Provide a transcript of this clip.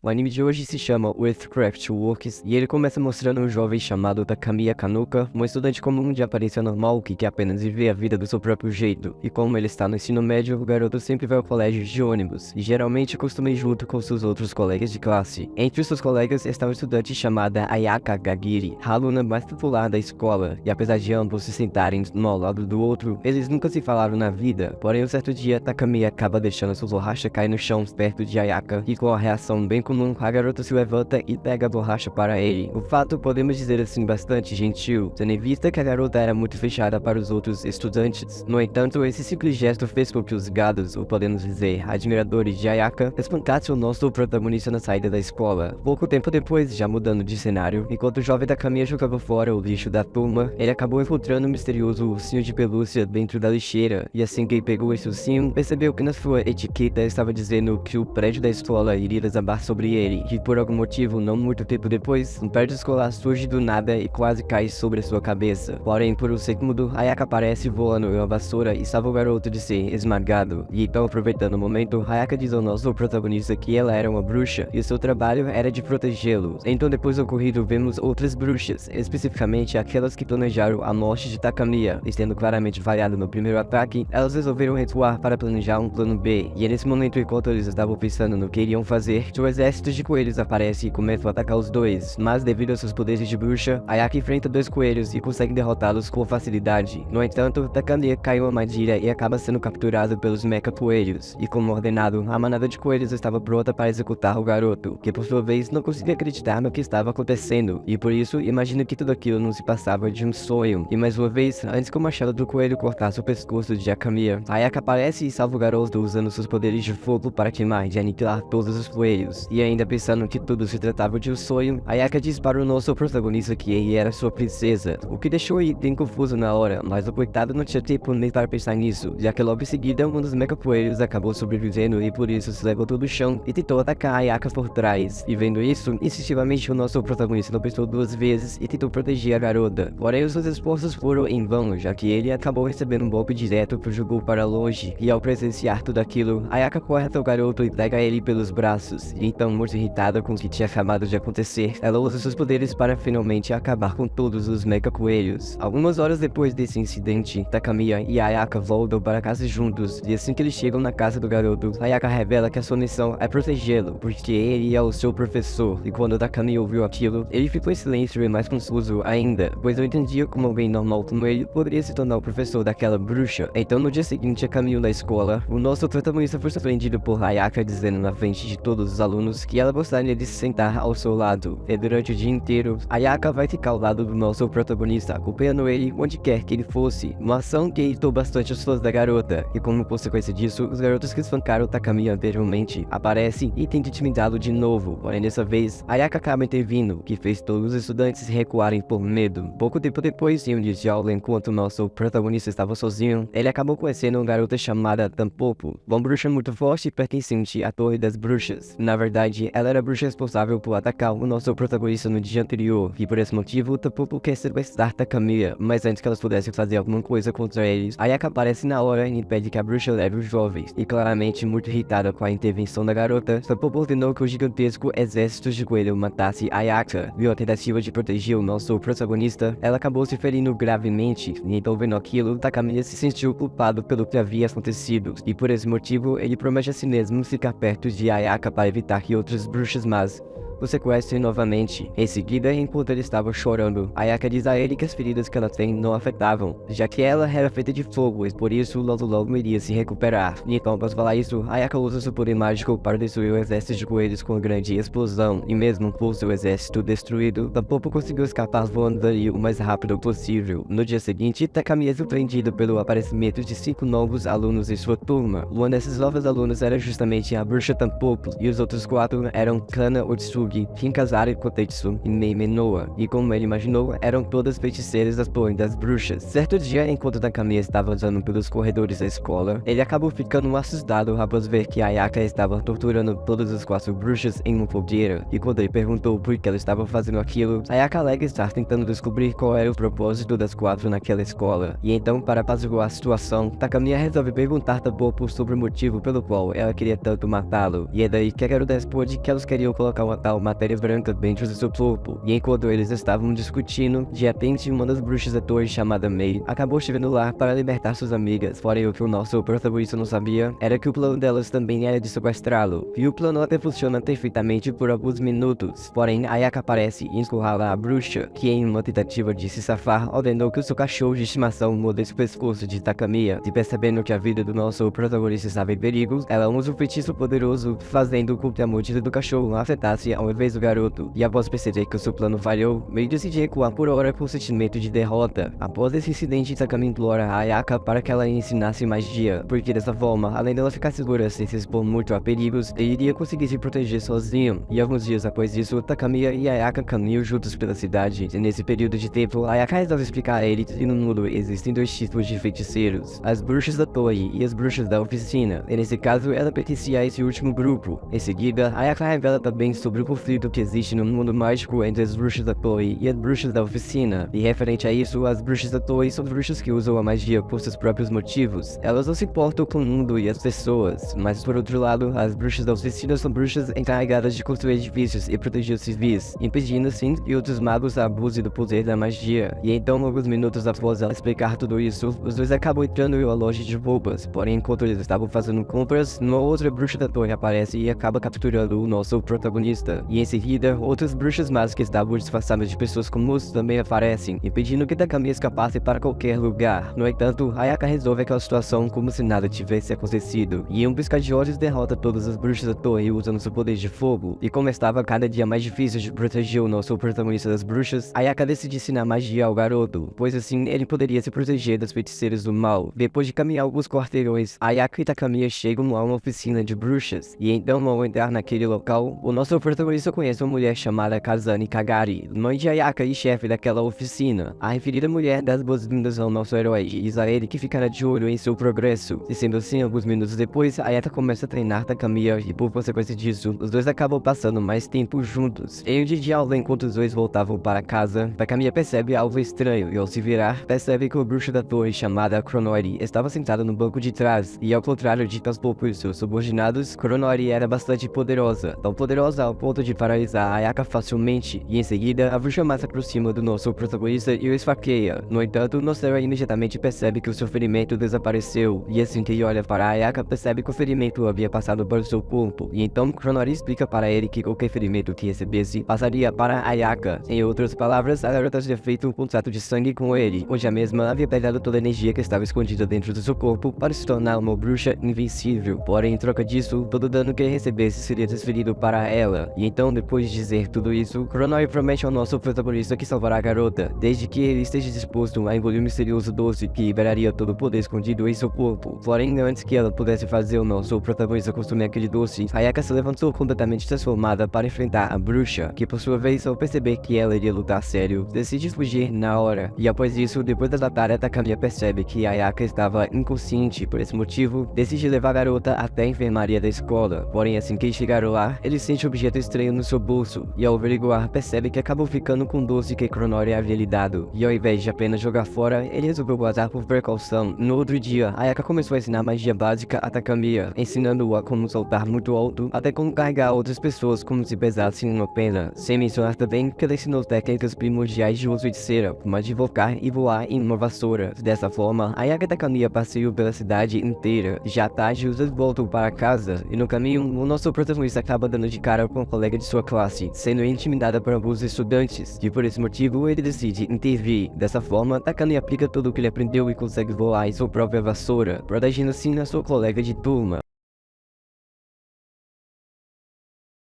O anime de hoje se chama Earthcraft Works e ele começa mostrando um jovem chamado Takamiya Kanuka, um estudante comum de aparência normal que quer apenas viver a vida do seu próprio jeito. E como ele está no ensino médio, o garoto sempre vai ao colégio de ônibus e geralmente costuma ir junto com seus outros colegas de classe. Entre os seus colegas está uma estudante chamada Ayaka Gagiri, a aluna mais popular da escola, e apesar de ambos se sentarem um ao lado do outro, eles nunca se falaram na vida. Porém, um certo dia, Takamiya acaba deixando sua borracha cair no chão perto de Ayaka, e com a reação bem comum, a garota se levanta e pega a borracha para ele. O fato, podemos dizer assim, bastante gentil, tendo em vista que a garota era muito fechada para os outros estudantes. No entanto, esse simples gesto fez com que os gados, ou podemos dizer, admiradores de Ayaka, espancassem o nosso protagonista na saída da escola. Pouco tempo depois, já mudando de cenário, enquanto o jovem Takamiya jogava fora o lixo da turma, ele acabou encontrando um misterioso ursinho de pelúcia dentro da lixeira, e assim que ele pegou esse ursinho, percebeu que na sua etiqueta estava dizendo que o prédio da escola iria desabar sobre ele, e por algum motivo, não muito tempo depois, um prédio escolar surge do nada e quase cai sobre a sua cabeça. Porém, por um segundo, Ayaka aparece voando em uma vassoura e salva o garoto de ser esmagado. E então, aproveitando o momento, Ayaka diz ao nosso protagonista que ela era uma bruxa e seu trabalho era de protegê-lo. Então, depois do ocorrido, vemos outras bruxas, especificamente aquelas que planejaram a morte de Takamiya, e sendo claramente falhado no primeiro ataque, elas resolveram recuar para planejar um plano B. E é nesse momento, enquanto eles estavam pensando no que iriam fazer, que o exército de coelhos aparece e começa a atacar os dois, mas devido aos seus poderes de bruxa, Ayaka enfrenta dois coelhos e consegue derrotá-los com facilidade. No entanto, Takamiya cai em uma armadilha e acaba sendo capturado pelos mecha coelhos, e como ordenado, a manada de coelhos estava pronta para executar o garoto, que por sua vez não conseguia acreditar no que estava acontecendo, e por isso imagina que tudo aquilo não se passava de um sonho. E mais uma vez, antes que o machado do coelho cortasse o pescoço de Takamiya, Ayaka aparece e salva o garoto usando seus poderes de fogo para queimar e aniquilar todos os coelhos. E ainda pensando que tudo se tratava de um sonho, Ayaka diz para o nosso protagonista que ele era sua princesa, o que deixou ele bem confuso na hora, mas o coitado não tinha tempo nem para pensar nisso, já que logo em seguida um dos mecha coelhos acabou sobrevivendo e por isso se levantou do chão e tentou atacar Ayaka por trás. E vendo isso, instintivamente o nosso protagonista não pensou duas vezes e tentou proteger a garota. Porém, os seus esforços foram em vão, já que ele acabou recebendo um golpe direto que o jogou para longe, e ao presenciar tudo aquilo, Ayaka corre até o garoto e pega ele pelos braços. E então, muito irritada com o que tinha acabado de acontecer, ela usa seus poderes para finalmente acabar com todos os mecha coelhos. Algumas horas depois desse incidente, Takamiya e Ayaka voltam para casa juntos, e assim que eles chegam na casa do garoto, Ayaka revela que a sua missão é protegê-lo, porque ele é o seu professor. E quando Takamiya ouviu aquilo, ele ficou em silêncio e mais confuso ainda, pois não entendia como alguém normal como ele poderia se tornar o professor daquela bruxa. Então, no dia seguinte, a caminho da escola, o nosso protagonista foi surpreendido por Ayaka dizendo na frente de todos os alunos que ela gostaria de se sentar ao seu lado. E durante o dia inteiro, Ayaka vai ficar ao lado do nosso protagonista, acompanhando ele onde quer que ele fosse, uma ação que irritou bastante os fãs da garota. E como consequência disso, os garotos que espancaram Takamiya anteriormente aparecem e tentam intimidá-lo de novo. Porém, dessa vez, Ayaka acaba intervindo, o que fez todos os estudantes recuarem por medo. Pouco tempo depois, em um dia de aula, enquanto o nosso protagonista estava sozinho, ele acabou conhecendo uma garota chamada Tampopo, uma bruxa muito forte e pertencente à Torre das Bruxas. Na verdade, ela era a bruxa responsável por atacar o nosso protagonista no dia anterior, e por esse motivo, Tampopo quer sequestrar Takamiya, mas antes que elas pudessem fazer alguma coisa contra eles, Ayaka aparece na hora e impede que a bruxa leve os jovens, e claramente muito irritada com a intervenção da garota, Tampopo ordenou que o gigantesco exército de coelho matasse Ayaka. Viu a tentativa de proteger o nosso protagonista, ela acabou se ferindo gravemente, e então vendo aquilo, Takamiya se sentiu culpado pelo que havia acontecido, e por esse motivo, ele promete a si mesmo ficar perto de Ayaka para evitar que outras bruxas más o sequestrem novamente. Em seguida, enquanto ele estava chorando, Ayaka diz a ele que as feridas que ela tem não afetavam, já que ela era feita de fogo e por isso logo iria se recuperar. E então, após falar isso, Ayaka usa seu poder mágico para destruir o exército de coelhos com uma grande explosão, e mesmo com seu exército destruído, Tampopo conseguiu escapar voando dali o mais rápido possível. No dia seguinte, Takamiya é surpreendido pelo aparecimento de 5 novos alunos em sua turma. Uma dessas novas alunas era justamente a bruxa Tampopo, e os outros 4 eram Kana Otsugi, Kogi, Hinkazari Kotetsu e Meime Noa, e como ele imaginou, eram todas feiticeiras das Torres das Bruxas. Certo dia, enquanto Takamiya estava andando pelos corredores da escola, ele acabou ficando assustado após ver que Ayaka estava torturando todas as 4 bruxas em uma fogueira, e quando ele perguntou por que ela estava fazendo aquilo, Ayaka alega estar tentando descobrir qual era o propósito das 4 naquela escola. E então, para apaziguar a situação, Takamiya resolve perguntar Tabopo sobre o motivo pelo qual ela queria tanto matá-lo, e é daí que a garota responde que elas queriam colocar uma tal matéria branca dentro do seu corpo. E enquanto eles estavam discutindo, de repente uma das bruxas da torre chamada Mei acabou chegando lá para libertar suas amigas, porém o que o nosso protagonista não sabia era que o plano delas também era de sequestrá-lo, e o plano até funciona perfeitamente por alguns minutos, porém Ayaka aparece e encurrala a bruxa, que em uma tentativa de se safar, ordenou que o seu cachorro de estimação mordesse o pescoço de Takamiya, e percebendo que a vida do nosso protagonista estava em perigo, ela usa um feitiço poderoso, fazendo com que a mordida do cachorro afetasse ao invés do garoto, e após perceber que o seu plano falhou, Mei decide recuar por hora com o sentimento de derrota. Após esse incidente, Takamiya implora a Ayaka para que ela ensinasse magia, porque dessa forma, além dela ficar segura sem se expor muito a perigos, ele iria conseguir se proteger sozinho. E alguns dias após isso, Takamiya e Ayaka caminham juntos pela cidade, e nesse período de tempo, Ayaka resolve explicar a ele que no mundo existem 2 tipos de feiticeiros, as bruxas da torre e as bruxas da oficina, e nesse caso ela pertencia a esse último grupo. Em seguida, Ayaka revela também sobre o conflito que existe no mundo mágico entre as bruxas da torre e as bruxas da oficina, e referente a isso, as bruxas da torre são bruxas que usam a magia por seus próprios motivos. Elas não se importam com o mundo e as pessoas, mas por outro lado, as bruxas da oficina são bruxas encarregadas de construir edifícios e proteger os civis, impedindo assim que outros magos abusem do poder da magia. E então, alguns minutos após ela explicar tudo isso, os dois acabam entrando em uma loja de roupas, porém enquanto eles estavam fazendo compras, uma outra bruxa da torre aparece e acaba capturando o nosso protagonista. E em seguida, outras bruxas más que estavam disfarçadas de pessoas comuns também aparecem, impedindo que Takamiya escapasse para qualquer lugar. No entanto, Ayaka resolve aquela situação como se nada tivesse acontecido, e em um piscar de olhos derrota todas as bruxas da torre usando seu poder de fogo. E como estava cada dia mais difícil de proteger o nosso protagonista das bruxas, Ayaka decide ensinar magia ao garoto, pois assim ele poderia se proteger das feiticeiras do mal. Depois de caminhar alguns quarteirões, Ayaka e Takamiya chegam a uma oficina de bruxas, e então ao entrar naquele local, o nosso protagonista conhece uma mulher chamada Kazane Kagari, mãe de Ayaka e chefe daquela oficina. A referida mulher dá as boas-vindas ao nosso herói e diz a ele que ficará de olho em seu progresso. E sendo assim, alguns minutos depois, Ayaka começa a treinar Takamiya e por consequência disso, os dois acabam passando mais tempo juntos. Em um dia de aula, enquanto os dois voltavam para casa, Takamiya percebe algo estranho e ao se virar, percebe que o bruxo da torre chamada Kronori estava sentado no banco de trás, e ao contrário de Taspopo e seus subordinados, Kronori era bastante poderosa, tão poderosa ao ponto de paralisar Ayaka facilmente, e em seguida, a bruxa mais se aproxima do nosso protagonista e o esfaqueia. No entanto, nosso herói imediatamente percebe que o seu ferimento desapareceu, e assim que ele olha para Ayaka, percebe que o ferimento havia passado para o seu corpo, e então Kronori explica para ele que qualquer ferimento que recebesse passaria para Ayaka. Em outras palavras, a garota tinha feito um contrato de sangue com ele, onde a mesma havia pegado toda a energia que estava escondida dentro do seu corpo para se tornar uma bruxa invencível. Porém, em troca disso, todo o dano que ele recebesse seria transferido para ela. E então, depois de dizer tudo isso, Kronori promete ao nosso protagonista que salvará a garota, desde que ele esteja disposto a engolir o misterioso doce que liberaria todo o poder escondido em seu corpo. Porém, antes que ela pudesse fazer o nosso protagonista consumir aquele doce, Ayaka se levantou completamente transformada para enfrentar a bruxa, que por sua vez, ao perceber que ela iria lutar sério, decide fugir na hora. E após isso, depois da batalha, Takamiya percebe que Ayaka estava inconsciente. Por esse motivo, decide levar a garota até a enfermaria da escola. Porém, assim que chegaram lá, ele sente um objeto estranho no seu bolso, e ao averiguar, percebe que acabou ficando com o doce que Kronori havia lhe dado. E ao invés de apenas jogar fora, ele resolveu guardar por precaução. No outro dia, Ayaka começou a ensinar magia básica a Takamiya, ensinando-o a como saltar muito alto, até como carregar outras pessoas como se pesassem uma pena, sem mencionar também que ela ensinou técnicas primordiais de uso de cera, como a de invocar e voar em uma vassoura. Dessa forma, Ayaka e Takamiya passeiam pela cidade inteira. Já à tarde, os dois voltam para casa, e no caminho, o nosso protagonista acaba dando de cara com um colega de sua classe, sendo intimidada por alguns estudantes, e por esse motivo, ele decide intervir. Dessa forma, Takamiya aplica tudo o que ele aprendeu e consegue voar em sua própria vassoura, protegendo assim a sua colega de turma.